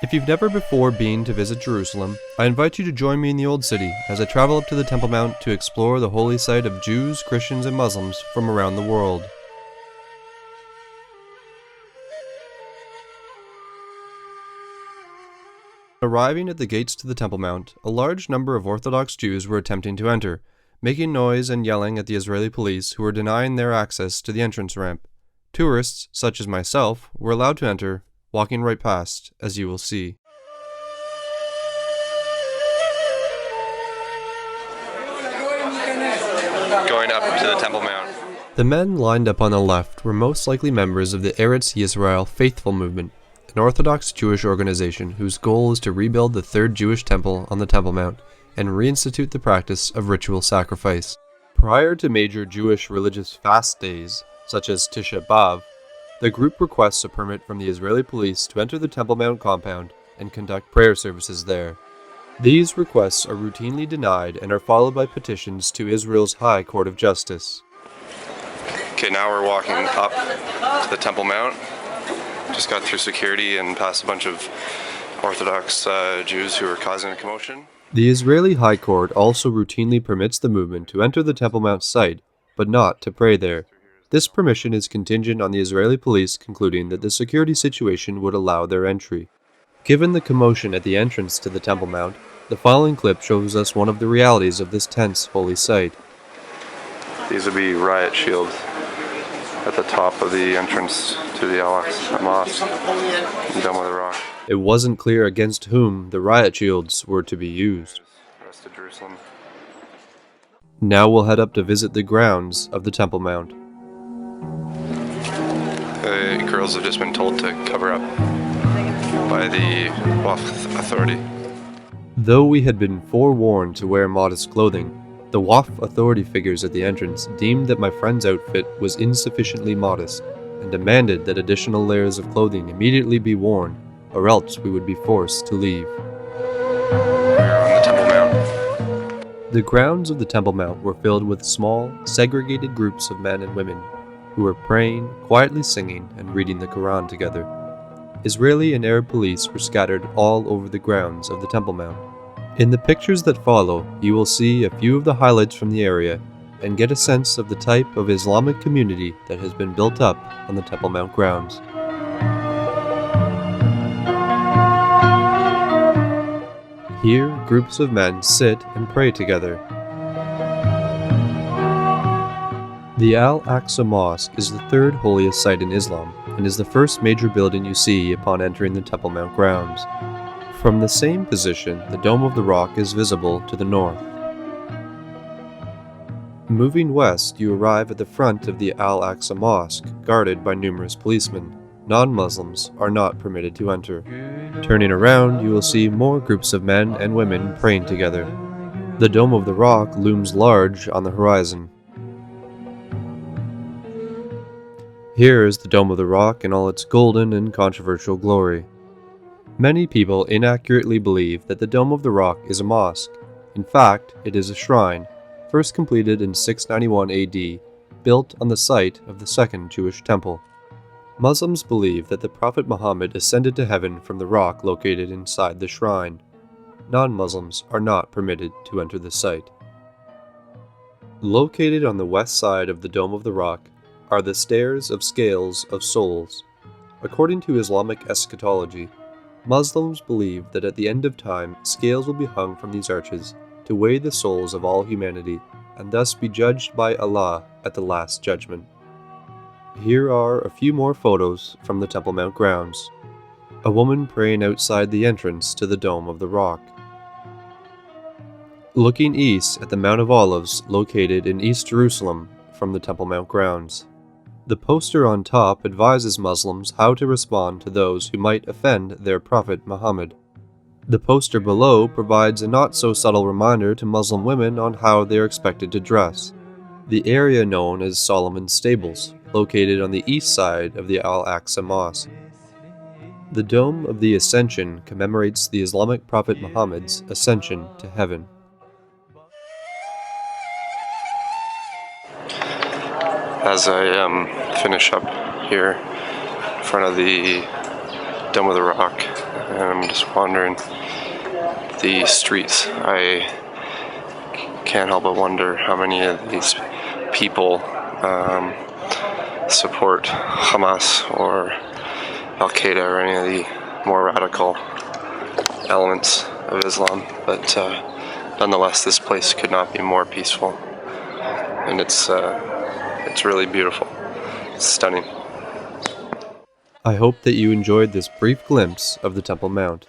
If you've never before been to visit Jerusalem, I invite you to join me in the Old City as I travel up to the Temple Mount to explore the holy site of Jews, Christians, and Muslims from around the world. Arriving at the gates to the Temple Mount, a large number of Orthodox Jews were attempting to enter, making noise and yelling at the Israeli police who were denying their access to the entrance ramp. Tourists, such as myself, were allowed to enter, walking right past, as you will see. Going up to the Temple Mount. The men lined up on the left were most likely members of the Eretz Yisrael Faithful Movement, an Orthodox Jewish organization whose goal is to rebuild the third Jewish temple on the Temple Mount and reinstitute the practice of ritual sacrifice. Prior to major Jewish religious fast days, such as Tisha B'Av, the group requests a permit from the Israeli police to enter the Temple Mount compound and conduct prayer services there. These requests are routinely denied and are followed by petitions to Israel's High Court of Justice. Okay, now we're walking up to the Temple Mount. Just got through security and past a bunch of Orthodox Jews who were causing a commotion. The Israeli High Court also routinely permits the movement to enter the Temple Mount site, but not to pray there. This permission is contingent on the Israeli police concluding that the security situation would allow their entry. Given the commotion at the entrance to the Temple Mount, the following clip shows us one of the realities of this tense holy site. These would be riot shields at the top of the entrance to the Al-Aqsa Mosque in Dome of the Rock. It wasn't clear against whom the riot shields were to be used. Rest of Jerusalem. Now we'll head up to visit the grounds of the Temple Mount. The girls have just been told to cover up by the Waqf Authority. Though we had been forewarned to wear modest clothing, the Waqf Authority figures at the entrance deemed that my friend's outfit was insufficiently modest and demanded that additional layers of clothing immediately be worn, or else we would be forced to leave. We're on the Temple Mount. The grounds of the Temple Mount were filled with small, segregated groups of men and women who were praying, quietly singing, and reading the Quran together. Israeli and Arab police were scattered all over the grounds of the Temple Mount. In the pictures that follow, you will see a few of the highlights from the area and get a sense of the type of Islamic community that has been built up on the Temple Mount grounds. Here, groups of men sit and pray together. The Al-Aqsa Mosque is the third holiest site in Islam and is the first major building you see upon entering the Temple Mount grounds. From the same position, the Dome of the Rock is visible to the north. Moving west, you arrive at the front of the Al-Aqsa Mosque, guarded by numerous policemen. Non-Muslims are not permitted to enter. Turning around, you will see more groups of men and women praying together. The Dome of the Rock looms large on the horizon. Here is the Dome of the Rock in all its golden and controversial glory. Many people inaccurately believe that the Dome of the Rock is a mosque. In fact, it is a shrine, first completed in 691 AD, built on the site of the Second Jewish Temple. Muslims believe that the Prophet Muhammad ascended to heaven from the rock located inside the shrine. Non-Muslims are not permitted to enter the site. Located on the west side of the Dome of the Rock are the Stairs of Scales of Souls. According to Islamic eschatology, Muslims believe that at the end of time, scales will be hung from these arches to weigh the souls of all humanity and thus be judged by Allah at the Last Judgment. Here are a few more photos from the Temple Mount grounds. A woman praying outside the entrance to the Dome of the Rock. Looking east at the Mount of Olives located in East Jerusalem from the Temple Mount grounds. The poster on top advises Muslims how to respond to those who might offend their Prophet Muhammad. The poster below provides a not-so-subtle reminder to Muslim women on how they are expected to dress. The area known as Solomon's Stables, located on the east side of the Al-Aqsa Mosque. The Dome of the Ascension commemorates the Islamic Prophet Muhammad's ascension to heaven. As I finish up here in front of the Dome of the Rock, and I'm just wandering the streets. I can't help but wonder how many of these people support Hamas or Al Qaeda or any of the more radical elements of Islam, but nonetheless, this place could not be more peaceful, and it's really beautiful. It's stunning. I hope that you enjoyed this brief glimpse of the Temple Mount.